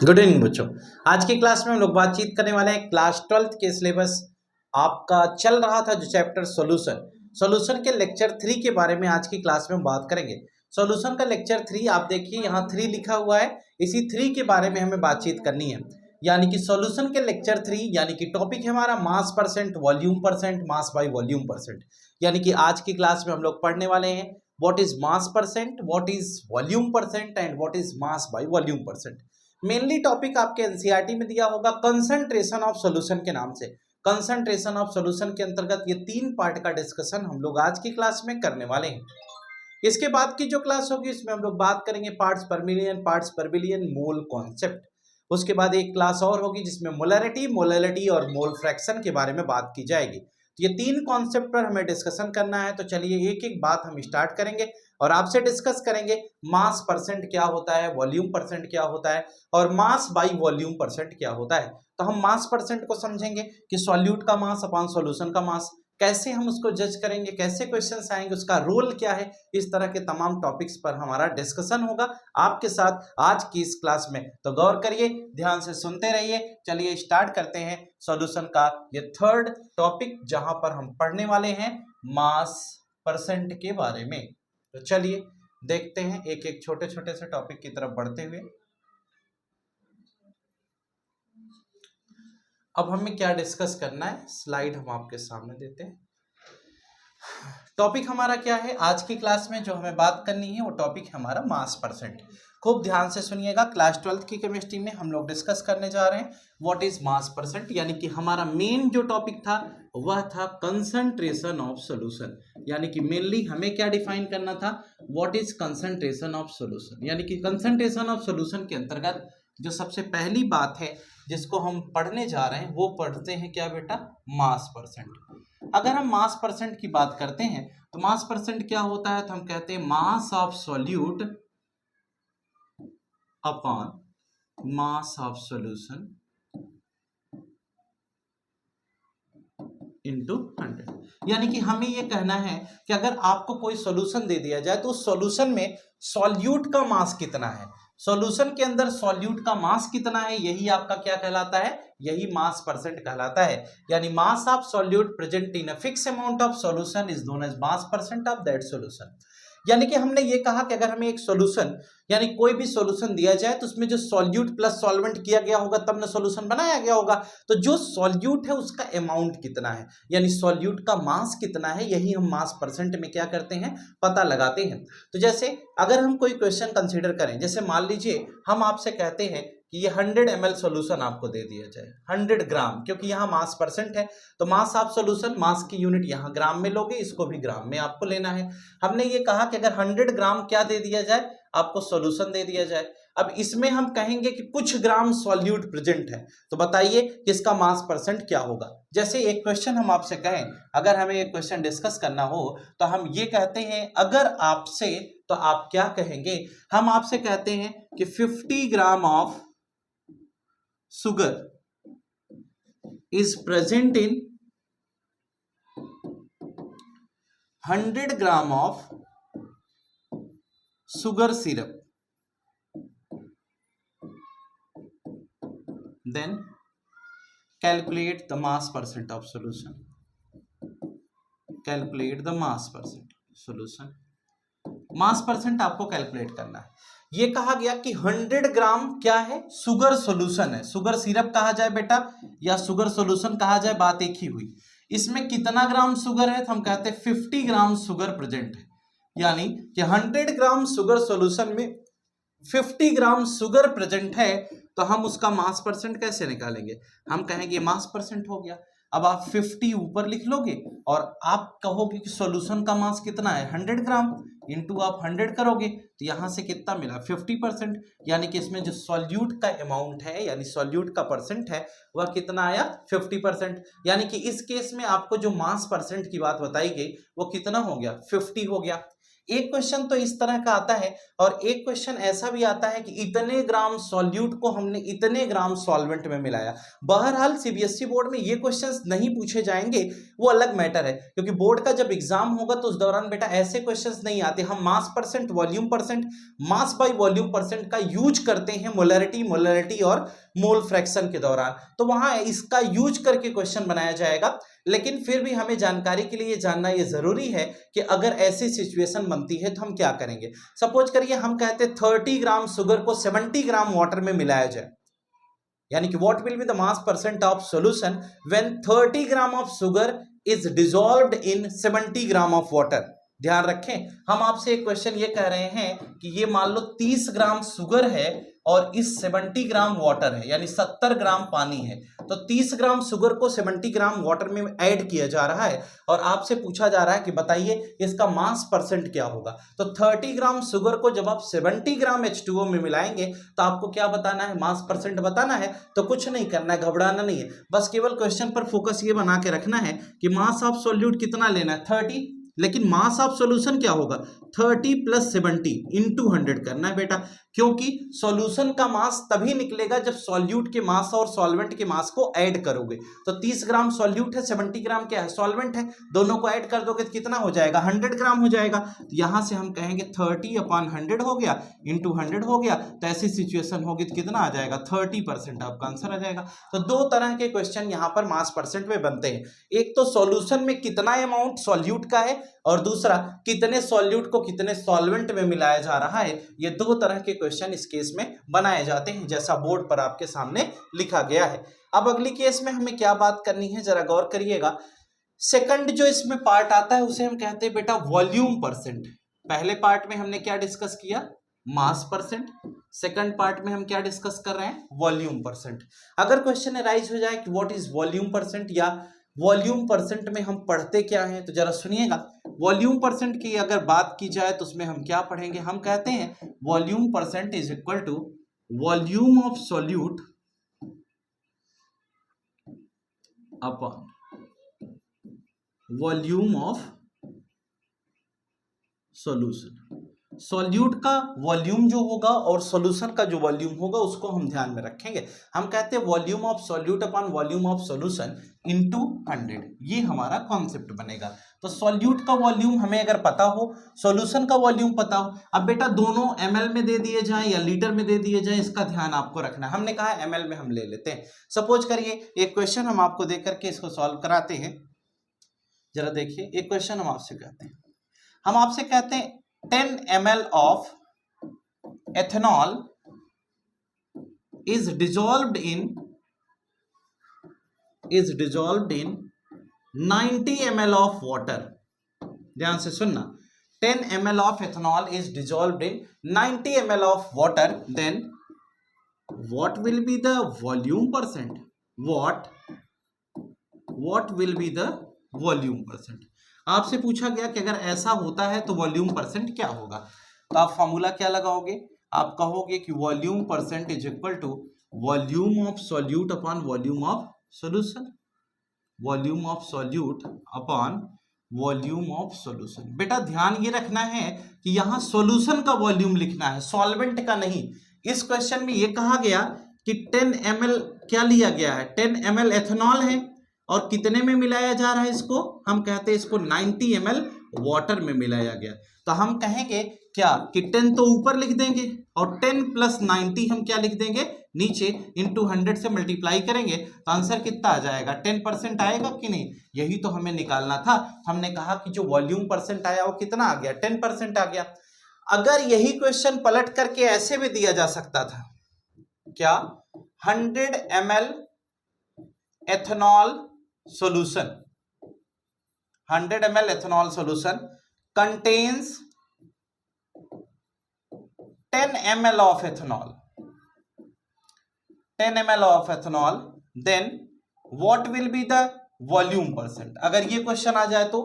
Good evening बच्चों। आज की क्लास में हम लोग बातचीत करने वाले हैं क्लास 12th के सिलेबस आपका चल रहा था जो चैप्टर सॉल्यूशन के लेक्चर 3 के बारे में आज की क्लास में हम बात करेंगे। सॉल्यूशन का लेक्चर 3 आप देखिए यहाँ 3 लिखा हुआ है, इसी 3 के बारे में हमें बातचीत करनी है। यानी कि सॉल्यूशन के लेक्चर 3 यानी कि टॉपिक है हमारा मास percent, volume percent, mass by volume percent. यानी कि आज की क्लास में हम लोग पढ़ने वाले हैं what is mass percent, what is volume percent and what is mass by volume percent. Mainly topic आपके एनसीईआरटी में दिया होगा कंसंट्रेशन ऑफ सॉल्यूशन के नाम से। कंसंट्रेशन ऑफ सॉल्यूशन के अंतर्गत ये 3 पार्ट का डिस्कशन हम लोग आज की क्लास में करने वाले हैं। इसके बाद की जो क्लास होगी इसमें हम लोग बात करेंगे पार्ट्स पर मिलियन, पार्ट्स पर बिलियन, मोल कॉन्सेप्ट। उसके बाद एक क्लास और होगी जिसमें मोलैरिटी, मोलैलिटी और मोल फ्रैक्शन के बारे में बात की जाएगी। तो ये 3 कॉन्सेप्ट पर हमें डिस्कशन करना है। तो चलिए एक एक बात हम स्टार्ट करेंगे और आपसे डिस्कस करेंगे मास परसेंट क्या होता है, वॉल्यूम परसेंट क्या होता है और मास बाई वॉल्यूम परसेंट क्या होता है। तो हम मास परसेंट को समझेंगे कि सॉल्यूट का मास अपॉन सॉल्यूशन का मास, कैसे हम उसको जज करेंगे, कैसे क्वेश्चंस आएंगे, उसका रोल क्या है। इस तरह के तमाम टॉपिक्स पर हमारा डिस्कशन होगा आपके साथ आज की इस क्लास में। तो गौर करिए, ध्यान से सुनते रहिए। चलिए स्टार्ट करते हैं सॉल्यूशन का ये थर्ड टॉपिक जहां पर हम पढ़ने वाले हैं मास परसेंट के बारे में। तो चलिए देखते हैं एक एक छोटे छोटे से टॉपिक की तरफ बढ़ते हुए। अब हमें क्या डिस्कस करना है, स्लाइड हम आपके सामने देते हैं। टॉपिक हमारा क्या है आज की क्लास में, जो हमें बात करनी है वो टॉपिक है हमारा मास परसेंट। खूब ध्यान से सुनिएगा, क्लास 12th की केमिस्ट्री में हम लोग डिस्कस करने जा रहे हैं व्हाट इज मास परसेंट। यानी कि हमारा मेन जो टॉपिक था वह था कंसंट्रेशन ऑफ सॉल्यूशन। यानी कि मेनली हमें क्या डिफाइन करना था, what is concentration of solution. यानी कि कंसंट्रेशन ऑफ सॉल्यूशन के अंतर्गत जो सबसे पहली बात है जिसको हम पढ़ने जा रहे हैं वो पढ़ते हैं क्या बेटा, मास परसेंट। अगर हम मास परसेंट की बात करते हैं तो मास परसेंट क्या होता है, तो हम कहते हैं मास of solute upon mass of solution into 100। यानी कि हमें यह कहना है कि अगर आपको कोई सॉल्यूशन दे दिया जाए तो उस सॉल्यूशन में सॉल्यूट का मास कितना है, सॉल्यूशन के अंदर सॉल्यूट का मास कितना है, यही आपका क्या कहलाता है, यही मास परसेंट कहलाता है। यानी mass of solute present in a fix amount of solution is known as mass percent of that solution. यानी कि हमने ये कहा कि अगर हमें एक सॉल्यूशन यानी कोई भी सॉल्यूशन दिया जाए तो उसमें जो सॉल्यूट प्लस सॉल्वेंट किया गया होगा तब ना सॉल्यूशन बनाया गया होगा। तो जो सॉल्यूट है उसका अमाउंट कितना है, यानी सॉल्यूट का मास कितना है, यही हम मास परसेंट में क्या करते हैं, पता लगाते हैं। तो जैसे अगर हम कोई क्वेश्चन कंसीडर करें, जैसे मान लीजिए हम आपसे कहते हैं कि ये 100 ml सॉल्यूशन आपको दे दिया जाए, 100 ग्राम, क्योंकि यहाँ मास परसेंट है तो मास ऑफ सॉल्यूशन, मास की यूनिट यहाँ ग्राम में लोगे, इसको भी ग्राम में आपको लेना है। हमने ये कहा कि अगर 100 ग्राम क्या दे दिया जाए, आपको सॉल्यूशन दे दिया जाए। अब इसमें हम कहेंगे कि कुछ ग्राम सॉल्यूट प्रेजेंट है, तो बताइए कि इसका मास परसेंट क्या होगा। जैसे एक क्वेश्चन हम आपसे कहें, अगर हमें एक क्वेश्चन डिस्कस करना हो तो हम ये कहते हैं, अगर आपसे, तो आप क्या कहेंगे, हम आपसे कहते हैं कि 50 gram of sugar is present in 100 gram of sugar syrup, then calculate the mass percent of solution. Calculate the mass percent solution. Mass percent आपको कैलकुलेट करना है। ये कहा गया कि 100 ग्राम क्या है, सुगर सॉल्यूशन है, सुगर सिरप कहा जाए बेटा या सुगर सॉल्यूशन कहा जाए, बात एक ही हुई। इसमें कितना ग्राम सुगर है, तो हम कहते हैं 50 ग्राम सुगर प्रेजेंट है। यानी कि 100 ग्राम सुगर सॉल्यूशन में 50 ग्राम सुगर प्रेजेंट है, तो हम उसका मास परसेंट कैसे निकालेंगे, हम कहेंगे मास परसेंट हो गया। अब आप 50 ऊपर लिख लोगे और आप कहोगे कि सॉल्यूशन का मास कितना है, 100 ग्राम, इंटू आप 100 करोगे तो यहां से कितना मिला, 50%। यानी कि इसमें जो सॉल्यूट का अमाउंट है यानी सॉल्यूट का परसेंट है वह कितना आया, 50%। यानी कि इस केस में आपको जो मास परसेंट की बात बताई गई वो कितना हो गया, 50 हो गया। एक क्वेश्चन तो इस तरह का आता है और एक क्वेश्चन ऐसा भी आता है कि इतने ग्राम सॉल्यूट को हमने इतने ग्राम सॉल्वेंट में मिलाया। बहरहाल सीबीएसई बोर्ड में ये क्वेश्चंस नहीं पूछे जाएंगे, वो अलग मैटर है, क्योंकि बोर्ड का जब एग्जाम होगा तो उस दौरान बेटा ऐसे क्वेश्चंस नहीं आते। हम मास percent, volume percent, mass by volume percent का यूज करते हैं मोलरिटी और मोल फ्रैक्शन के दौरान, तो वहां इसका यूज करके क्वेश्चन बनाया जाएगा। लेकिन फिर भी हमें जानकारी के लिए जानना ये जरूरी है कि अगर ऐसी सिचुएशन बनती है तो हम क्या करेंगे। सपोज करिए हम कहते 30 ग्राम शुगर को 70 ग्राम वाटर में मिलाया जाए, यानी कि what will be the mass percent of solution when 30 gram of sugar is dissolved in 70 gram of water. ध्यान रखें, हम आपसे एक क्वेश्चन ये कह रहे हैं कि ये मान लो 30 ग्राम शुगर है और इस 70 ग्राम वाटर है, यानी 70 ग्राम पानी है। तो 30 ग्राम शुगर को 70 ग्राम वाटर में ऐड किया जा रहा है और आपसे पूछा जा रहा है कि बताइए इसका मास परसेंट क्या होगा। तो 30 ग्राम शुगर को जब आप 70 ग्राम H2O में मिलाएंगे तो आपको क्या बताना है, मास परसेंट बताना है। तो कुछ नहीं करना है, घबराना नहीं है, बस केवल क्वेश्चन पर फोकस ये बना के रखना है कि मास ऑफ सॉल्यूट कितना लेना है 30, लेकिन मास ऑफ सॉल्यूशन क्या होगा 30 प्लस 70 इंटू 100 करना है बेटा, क्योंकि सॉल्यूशन का मास तभी निकलेगा जब सॉल्यूट के मास और सॉल्वेंट के मास को ऐड करोगे। तो 30 ग्राम सॉल्यूट है, 70 ग्राम क्या है, सॉल्वेंट है, दोनों को ऐड कर दोगे तो कितना हो जाएगा 100 ग्राम हो जाएगा। तो यहां से हम कहेंगे 30/100 हो गया इंटू 100 हो गया, तो ऐसी सिचुएशन होगी तो कितना आ जाएगा 30% आपका आंसर आ जाएगा। तो दो तरह के क्वेश्चन यहाँ पर मास परसेंट में बनते हैं, एक तो सॉल्यूशन में कितना अमाउंट सॉल्यूट का है और दूसरा कितने सॉल्यूट को कितने सॉल्वेंट में मिलाया जा रहा है। ये दो तरह के क्वेश्चन इस केस में बनाए जाते हैं, जैसा बोर्ड पर आपके सामने लिखा गया है। अब अगली केस में हमें क्या बात करनी है, जरा गौर करिएगा। सेकंड जो इसमें पार्ट आता है उसे हम कहते हैं बेटा वॉल्यूम परसेंट। पहले पार्ट में हमने क्या डिस्कस किया, मास परसेंट, सेकंड पार्ट में हम क्या डिस्कस कर रहे हैं, वॉल्यूम परसेंट। अगर क्वेश्चन अराइज हो जाए कि व्हाट इज वॉल्यूम परसेंट या वॉल्यूम परसेंट में हम पढ़ते क्या हैं, तो जरा सुनिएगा। वॉल्यूम परसेंट की अगर बात की जाए तो उसमें हम क्या पढ़ेंगे, हम कहते हैं volume percent is equal to volume of solute upon volume of solution. Solute का वॉल्यूम जो होगा और सॉल्यूशन का जो वॉल्यूम होगा उसको हम ध्यान में रखेंगे। हम कहते हैं volume of solute upon volume of solution into 100, ये हमारा कॉन्सेप्ट बनेगा। तो सॉल्यूट का वॉल्यूम हमें अगर पता हो, सॉल्यूशन का वॉल्यूम पता हो, अब बेटा दोनों ml में दे दिए जाएं या लीटर में दे दिए जाएं, इसका ध्यान आपको रखना है। हमने कहा ml में हम ले लेते हैं। सपोज करिए एक क्वेश्चन हम आपको देख करके इसको सॉल्व कराते हैं। जरा देखिए, एक क्वेश्चन हम आपसे कहते हैं, हम आपसे कहते हैं 10 ml of ethanol is dissolved in 90 ml of water। ध्यान से सुनना, 10 ml of ethanol is dissolved in 90 ml of water, then what will be the volume percent? What will be the volume percent? आपसे पूछा गया कि अगर ऐसा होता है तो वॉल्यूम परसेंट क्या होगा। तो आप फॉर्मूला क्या लगाओगे, आप कहोगे कि volume percent is equal to volume of solute upon volume of solution, volume of solute upon volume of solution. बेटा ध्यान ये रखना है कि यहाँ सॉल्यूशन का वॉल्यूम लिखना है, सॉल्वेंट का नहीं। इस क्वेश्चन में ये कहा गया कि 10 ml क्या लिया गया है, 10 ml एथेनॉल है और कितने में मिलाया जा रहा है इसको, हम कहते हैं इसको 90 ml वाटर में मिलाया गया। तो हम कहेंगे क्या कि 10 तो ऊपर लिख देंगे और 10 प्लस 90 हम क्या लिख देंगे नीचे, इंटू 100 से मल्टीप्लाई करेंगे तो आंसर कितना आ जाएगा, 10% आएगा कि नहीं, यही तो हमें निकालना था। हमने कहा कि जो वॉल्यूम परसेंट आया वो कितना आ गया, 10% आ गया। अगर यही क्वेश्चन पलट करके ऐसे भी दिया जा सकता था, क्या 100 ml ethanol solution, 100 ml ethanol solution contains 10 ml of ethanol, 10 ml of ethanol, then what will be the volume percent? अगर ये क्वेश्चन आ जाए तो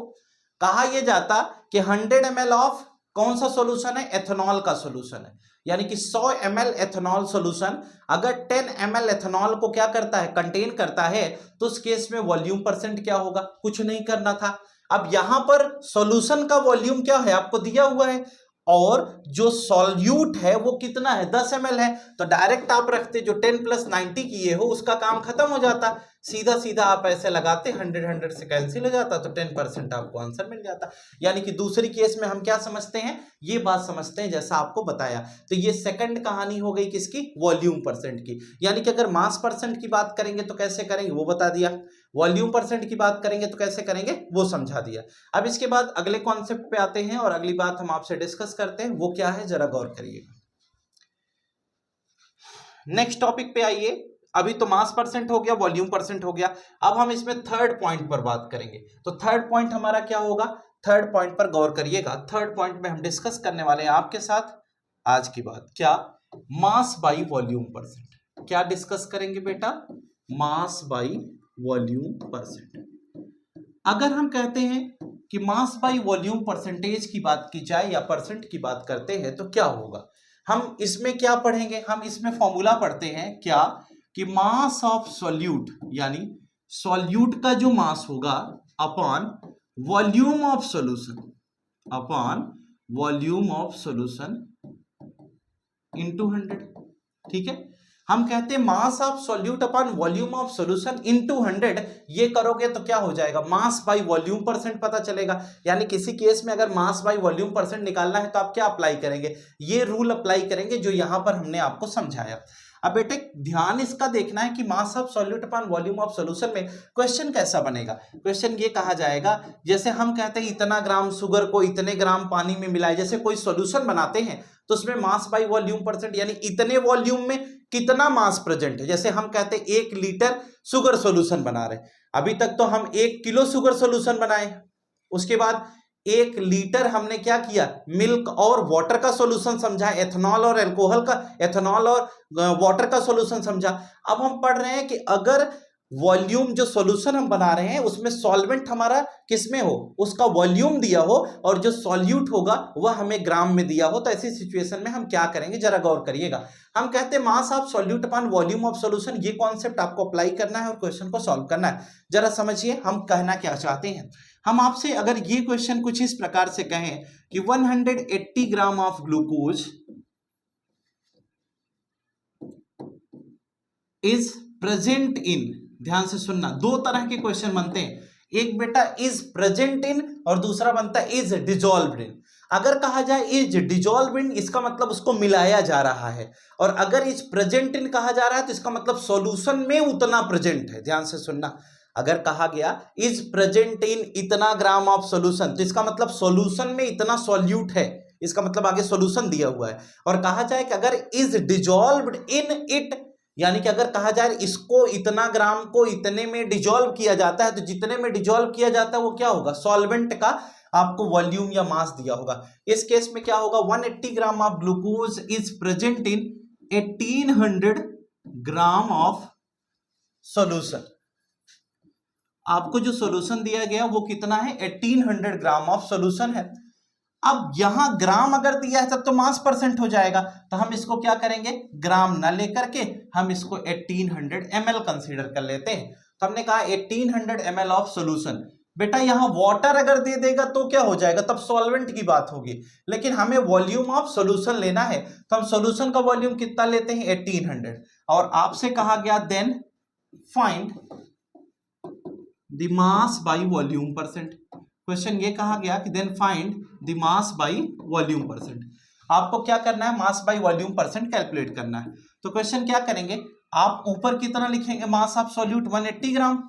कहा यह जाता कि 100 ml ऑफ कौन सा सॉल्यूशन है, एथेनॉल का सॉल्यूशन है, यानी कि 100 ml एथेनॉल सॉल्यूशन अगर 10 ml एथेनॉल को क्या करता है, कंटेन करता है, तो उस केस में वॉल्यूम परसेंट क्या होगा, कुछ नहीं करना था। अब यहां पर सॉल्यूशन का वॉल्यूम क्या है आपको दिया हुआ है, और जो सॉल्यूट है वो कितना है 10 ml है, तो डायरेक्ट आप रखते जो 10 + 90 किए हो उसका काम खत्म हो जाता, सीधा सीधा आप ऐसे लगाते 100 से कैंसिल हो जाता, तो 10% आपको आंसर मिल जाता। यानी कि दूसरी केस में हम क्या समझते हैं, ये बात समझते हैं जैसा आपको बताया। तो ये सेकंड कहानी हो गई किसकी, वॉल्यूम परसेंट की। यानी कि अगर मास परसेंट की बात करेंगे तो कैसे करेंगे वो बता दिया, वॉल्यूम परसेंट की बात करेंगे तो कैसे करेंगे वो समझा दिया। अब इसके बाद अगले कॉन्सेप्ट पे आते हैं और अगली बात हम आपसे डिस्कस करते हैं, वो क्या है जरा गौर करिएगा। नेक्स्ट टॉपिक पे आइए। अभी तो मास परसेंट हो गया, वॉल्यूम परसेंट हो गया, अब हम इसमें थर्ड पॉइंट पर बात करेंगे। तो थर्ड पॉइंट हमारा क्या होगा, थर्ड पॉइंट पर गौर करिएगा। थर्ड पॉइंट में हम डिस्कस करने वाले हैं आपके साथ आज की बात, क्या, मास बाई वॉल्यूम परसेंट। क्या डिस्कस करेंगे बेटा, मास बाई वॉल्यूम परसेंट। अगर हम कहते हैं कि मास बाई वॉल्यूम परसेंटेज की बात की जाए या परसेंट की बात करते हैं तो क्या होगा, हम इसमें क्या पढ़ेंगे, हम इसमें फॉर्मूला पढ़ते हैं क्या, कि मास ऑफ सॉल्यूट, यानी सॉल्यूट का जो मास होगा upon volume of solution, upon volume of solution into 100। ठीक है, हम कहते हैं मास of solute upon volume of solution into 100। ये करोगे तो क्या हो जाएगा, मास बाई वॉल्यूम परसेंट पता चलेगा। यानी किसी केस में अगर मास बाई वॉल्यूम परसेंट निकालना है तो आप क्या अप्लाई करेंगे, ये रूल अप्लाई करेंगे जो यहां पर हमने आपको समझाया। अब बेटे ध्यान इसका देखना है कि मास of solute upon volume of solution में क्वेश्चन कैसा बनेगा। क्वेश्चन ये कहा जाएगा, जैसे हम कहते हैं इतना ग्राम शुगर को इतने ग्राम पानी में मिलाए, जैसे कोई सॉल्यूशन बनाते हैं तो उसमें मास बाई वॉल्यूम परसेंट, यानी इतने वॉल्यूम में कितना मास प्रेजेंट है। जैसे हम कहते हैं 1 लीटर शुगर सॉल्यूशन बना रहे, अभी तक तो हम 1 किलो शुगर सॉल्यूशन बनाए, उसके बाद 1 लीटर हमने क्या किया, मिल्क और वाटर का सॉल्यूशन समझा, एथेनॉल और अल्कोहल का, एथेनॉल और वाटर का सॉल्यूशन समझा। अब हम पढ़ रहे हैं कि अगर वॉल्यूम जो सॉल्यूशन हम बना रहे हैं उसमें सॉल्वेंट हमारा किसमें हो, उसका वॉल्यूम दिया हो, और जो सॉल्यूट होगा वह हमें ग्राम में दिया हो, तो ऐसी सिचुएशन में हम क्या करेंगे जरा गौर करिएगा। हम कहते हैं मास of solute upon volume of solution, ये कॉन्सेप्ट आपको अप्लाई करना है और क्वेश्चन को सॉल्व करना है। जरा समझिए हम कहना क्या चाहते हैं। हम आपसे अगर ये क्वेश्चन कुछ इस प्रकार से कहें कि 180 gram of glucose is present in, ध्यान से सुनना, दो तरह के क्वेश्चन बनते हैं, एक बेटा इज प्रेजेंट इन और दूसरा बनता है इज डिजॉल्व्ड इन। अगर कहा जाए इज डिजॉल्व्ड इन, इसका मतलब उसको मिलाया जा रहा है, और अगर इज प्रेजेंट इन कहा जा रहा है तो इसका मतलब सॉल्यूशन में उतना प्रेजेंट है। ध्यान से सुनना, अगर कहा गया इज प्रेजेंट इन इतना ग्राम ऑफ सॉल्यूशन तो इसका मतलब सॉल्यूशन में इतना सॉल्यूट है, इसका मतलब आगे सॉल्यूशन दिया हुआ है। और कहा जाए कि अगर इज डिजॉल्व्ड इन इट, यानी कि अगर कहा जाए इसको इतना ग्राम को इतने में डिजॉल्व किया जाता है, तो जितने में डिजॉल्व किया जाता है वो क्या होगा, सॉल्वेंट का आपको वॉल्यूम या मास दिया होगा। इस केस में क्या होगा, 180 gram of glucose is present in 1800 gram of solution. आपको जो सॉल्यूशन दिया गया वो कितना है, 1800 ग्राम ऑफ सॉल्यूशन है। अब यहां ग्राम अगर दिया है तब तो मास परसेंट हो जाएगा, तो हम इसको क्या करेंगे, ग्राम ना लेकर के हम इसको 1800 ml कंसीडर कर लेते हैं। तो हमने कहा 1800 ml ऑफ सॉल्यूशन। बेटा यहां वाटर अगर दे देगा तो क्या हो जाएगा, तब सॉल्वेंट की बात होगी, लेकिन हमें वॉल्यूम ऑफ सॉल्यूशन लेना है, तो हम सॉल्यूशन का वॉल्यूम कितना लेते हैं 1800, और आपसे कहा गया then find the mass by volume percent. Question ये कहा गया कि then find the mass by volume percent. आपको क्या करना है, mass by volume percent calculate करना है। तो क्वेश्चन क्या करेंगे, आप ऊपर कितना लिखेंगे, मास of solute 180 gram,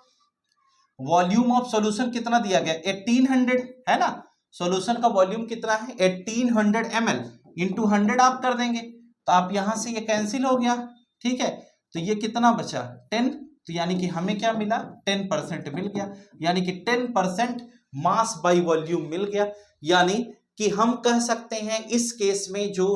volume of solution कितना दिया गया 1800 है ना, सॉल्यूशन का वॉल्यूम कितना है 1800 ml इंटू 100 आप कर देंगे, तो आप यहां से ये कैंसिल हो गया। ठीक है, तो ये कितना बचा 10, तो यानी कि हमें क्या मिला 10% मिल गया, यानी कि 10% मास बाई वॉल्यूम मिल गया। यानी कि हम कह सकते हैं इस केस में जो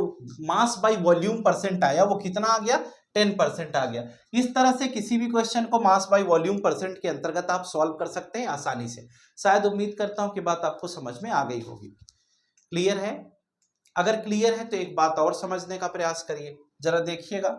मास बाई वॉल्यूम परसेंट आया वो कितना आ गया 10% आ गया। इस तरह से किसी भी क्वेश्चन को मास बाई वॉल्यूम परसेंट के अंतर्गत आप सॉल्व कर सकते हैं आसानी से। शायद उम्मीद करता हूं कि बात आपको समझ में आ गई होगी। क्लियर है? अगर क्लियर है तो एक बात और समझने का प्रयास करिए, जरा देखिएगा।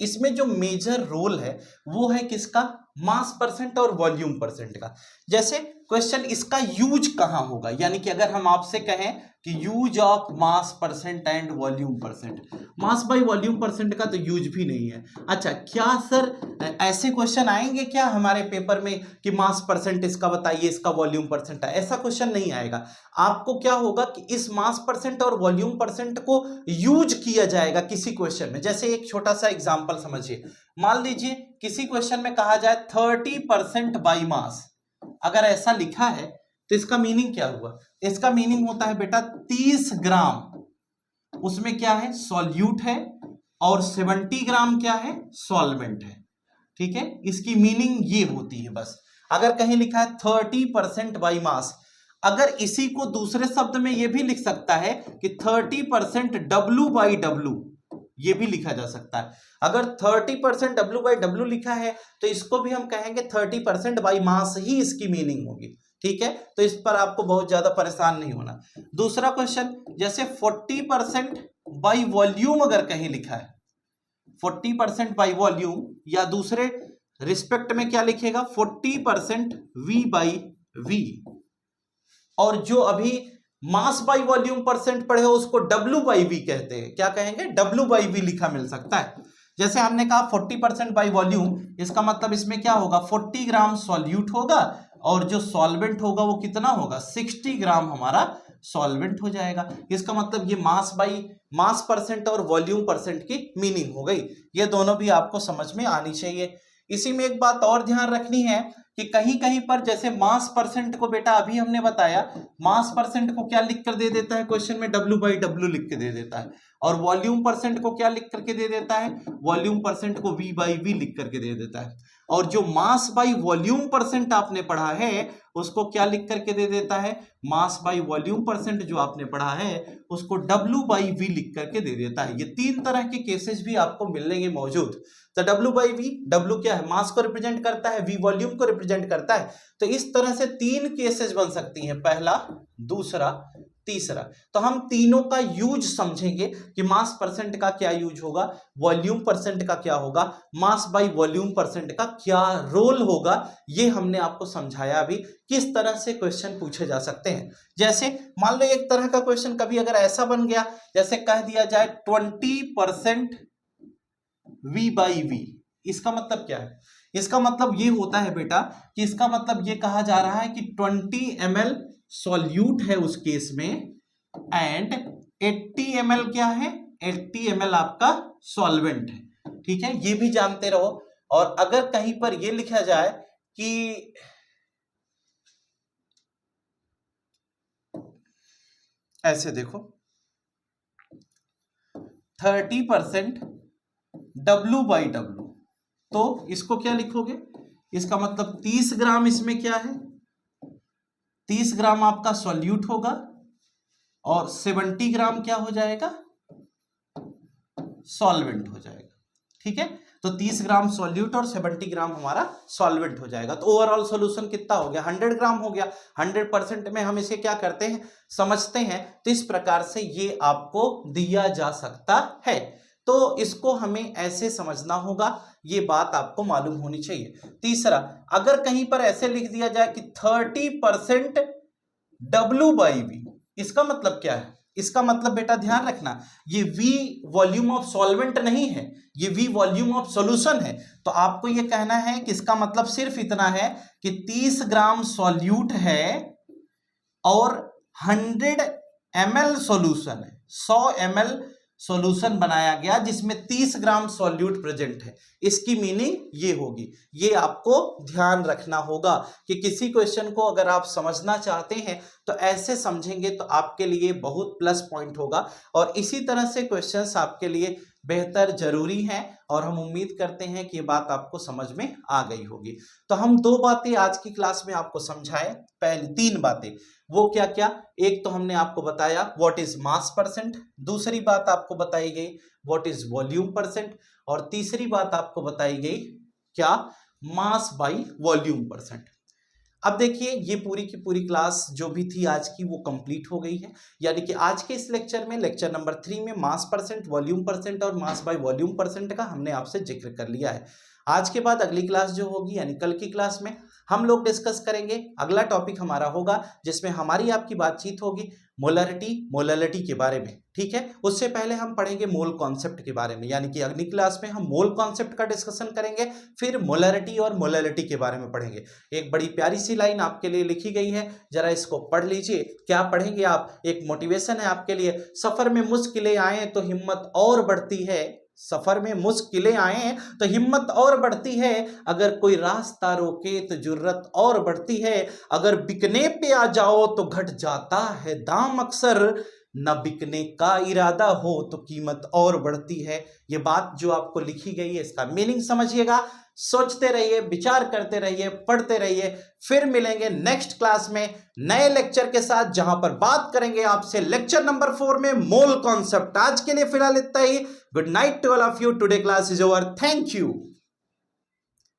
इसमें जो मेजर रोल है वो है किसका, मास परसेंट और वॉल्यूम परसेंट का। जैसे क्वेश्चन इसका यूज कहां होगा, यानी कि अगर हम आपसे कहें कि use of mass percent and volume percent, mass by volume percent का तो यूज भी नहीं है। अच्छा, क्या सर ऐसे क्वेश्चन आएंगे क्या हमारे पेपर में कि मास परसेंट इसका बताइए, इसका वॉल्यूम परसेंट है, ऐसा क्वेश्चन नहीं आएगा। आपको क्या होगा कि इस मास परसेंट और वॉल्यूम परसेंट को यूज किया जाएगा किसी क्वेश्चन में। जैसे एक छोटा सा एग्जांपल समझिए, मान लीजिए किसी क्वेश्चन में कहा जाए 30% बाई मास, अगर ऐसा लिखा है तो इसका मीनिंग क्या हुआ, इसका मीनिंग होता है बेटा 30 ग्राम उसमें क्या है, सॉल्यूट है, और 70 ग्राम क्या है, सॉल्वेंट है। ठीक है, इसकी मीनिंग ये होती है बस। अगर कहीं लिखा है 30% बाई मास, अगर इसी को दूसरे शब्द में ये भी लिख सकता है कि 30% W बाई W, ये भी लिखा जा सकता है। अगर 30% W बाई W लिखा है तो इसको भी हम कहेंगे 30% बाई मास ही इसकी मीनिंग होगी। ठीक है, तो इस पर आपको बहुत ज्यादा परेशान नहीं होना। दूसरा क्वेश्चन, जैसे 40% बाई वॉल्यूम अगर कहीं लिखा है, 40% बाई वॉल्यूम, या दूसरे रिस्पेक्ट में क्या लिखेगा, 40% V बाई V, और जो अभी मास बाई वॉल्यूम परसेंट पढ़े हो उसको W बाई V कहते हैं। क्या कहेंगे, W बाई V लिखा मिल सकता है। जैसे हमने कहा 40% बाई वॉल्यूम, इसका मतलब इसमें क्या होगा, 40 ग्राम सॉल्यूट होगा, और जो सॉल्वेंट होगा वो कितना होगा, 60 ग्राम हमारा सॉल्वेंट हो जाएगा। इसका मतलब ये मास बाई मास परसेंट और वॉल्यूम परसेंट की मीनिंग हो गई। ये दोनों भी आपको समझ में आनी चाहिए। इसी में एक बात और ध्यान रखनी है कि कहीं कहीं पर जैसे मास परसेंट को बेटा अभी हमने बताया, मास परसेंट को क्या लिख कर दे देता है क्वेश्चन में, W बाई W लिख के दे देता है, और वॉल्यूम परसेंट को क्या लिख करके दे देता है, वॉल्यूम परसेंट को V बाई V लिख करके दे देता है। और जो मास बाई वॉल्यूम परसेंट आपने पढ़ा है उसको क्या लिख करके दे देता है, मास बाई वॉल्यूम परसेंट जो आपने पढ़ा है उसको W बाई V लिख करके दे देता है। ये तीन तरह के केसेस भी आपको मिलेंगे मौजूद। तो W बाई V, W क्या है, मास को रिप्रेजेंट करता है, V वॉल्यूम को रिप्रेजेंट करता है। तो इस तरह से तीन केसेस बन सकती हैं, पहला, दूसरा, तीसरा। तो हम तीनों का यूज समझेंगे कि मास परसेंट का क्या यूज होगा, वॉल्यूम परसेंट का क्या होगा, मास बाई वॉल्यूम परसेंट का क्या रोल होगा। ये हमने आपको समझाया अभी किस तरह से क्वेश्चन पूछे जा सकते हैं। जैसे मान लो एक तरह का क्वेश्चन कभी अगर ऐसा बन गया, जैसे कह दिया जाए 20% V बाई V, इसका मतलब क्या है, इसका मतलब ये होता है बेटा कि इसका मतलब ये कहा जा रहा है कि 20 ml सॉल्यूट है उस केस में, एंड 80 ml क्या है, 80 ml आपका सॉल्वेंट है। ठीक है, ये भी जानते रहो। और अगर कहीं पर ये लिखा जाए कि ऐसे देखो 30% W बाई W, तो इसको क्या लिखोगे, इसका मतलब 30 ग्राम इसमें क्या है, 30 ग्राम आपका सॉल्यूट होगा, और 70 ग्राम क्या हो जाएगा, सॉल्वेंट हो जाएगा। ठीक है, तो 30 ग्राम सॉल्यूट और 70 ग्राम हमारा सॉल्वेंट हो जाएगा। तो ओवरऑल सॉल्यूशन कितना हो गया, 100 ग्राम हो गया। 100% में हम इसे क्या करते हैं, समझते हैं। तो इस प्रकार से ये आपको दिया जा सकता है। तो इसको हमें ऐसे समझना होगा, ये बात आपको मालूम होनी चाहिए। तीसरा, अगर कहीं पर ऐसे लिख दिया जाए कि 30% W बाई V, इसका मतलब क्या है, इसका मतलब बेटा ध्यान रखना, ये V वॉल्यूम ऑफ सॉल्वेंट नहीं है, ये V वॉल्यूम ऑफ सॉल्यूशन है। तो आपको ये कहना है कि इसका मतलब सिर्फ इतना है कि 30 ग्राम सॉल्यूट है और 100 ml सॉल्यूशन है, 100 ml सॉल्यूशन बनाया गया जिसमें 30 ग्राम सॉल्यूट प्रेजेंट है। इसकी मीनिंग ये होगी, ये आपको ध्यान रखना होगा कि किसी क्वेश्चन को अगर आप समझना चाहते हैं तो ऐसे समझेंगे तो आपके लिए बहुत प्लस पॉइंट होगा। और इसी तरह से क्वेश्चंस आपके लिए बेहतर जरूरी हैं, और हम उम्मीद करते हैं कि ये बात आपको समझ में आ गई होगी। तो हम दो बातें आज की क्लास में आपको समझाएं, पहले तीन बातें, वो क्या क्या, एक तो हमने आपको बताया व्हाट इज मास परसेंट, दूसरी बात आपको बताई गई व्हाट इज वॉल्यूम परसेंट, और तीसरी बात आपको बताई गई क्या, मास बाई वॉल्यूम परसेंट। अब देखिए ये पूरी की पूरी क्लास जो भी थी आज की वो कंप्लीट हो गई है। यानी कि आज के इस लेक्चर में, लेक्चर नंबर 3 में मास परसेंट, वॉल्यूम परसेंट और मास बाय वॉल्यूम परसेंट का हमने आपसे जिक्र कर लिया है। आज के बाद अगली क्लास जो होगी यानी कल की क्लास में हम लोग डिस्कस करेंगे, अगला टॉपिक हमारा होगा जिसमें हमारी आपकी बातचीत होगी मोलरिटी, मोलैलिटी के बारे में। ठीक है, उससे पहले हम पढ़ेंगे मोल कॉन्सेप्ट के बारे में, यानी कि अगली क्लास में हम मोल कॉन्सेप्ट का डिस्कशन करेंगे, फिर मोलरिटी और मोलैलिटी के बारे में पढ़ेंगे। एक बड़ी प्यारी सी लाइन आपके लिए लिखी गई है, जरा इसको पढ़ लीजिए। क्या पढ़ेंगे आप? एक मोटिवेशन है आपके लिए। सफर में मुश्किलें आए तो हिम्मत और बढ़ती है, सफर में मुश्किलें आए तो हिम्मत और बढ़ती है, अगर कोई रास्ता रोके तो जुर्रत और बढ़ती है, अगर बिकने पे आ जाओ तो घट जाता है दाम अक्सर, न बिकने का इरादा हो तो कीमत और बढ़ती है। ये बात जो आपको लिखी गई है इसका मीनिंग समझिएगा, सोचते रहिए, विचार करते रहिए, पढ़ते रहिए। फिर मिलेंगे नेक्स्ट क्लास में नए लेक्चर के साथ, जहां पर बात करेंगे आपसे लेक्चर नंबर 4 में मोल कॉन्सेप्ट। आज के लिए फिलहाल इतना ही। Good night to all of you. Today class is over. Thank you.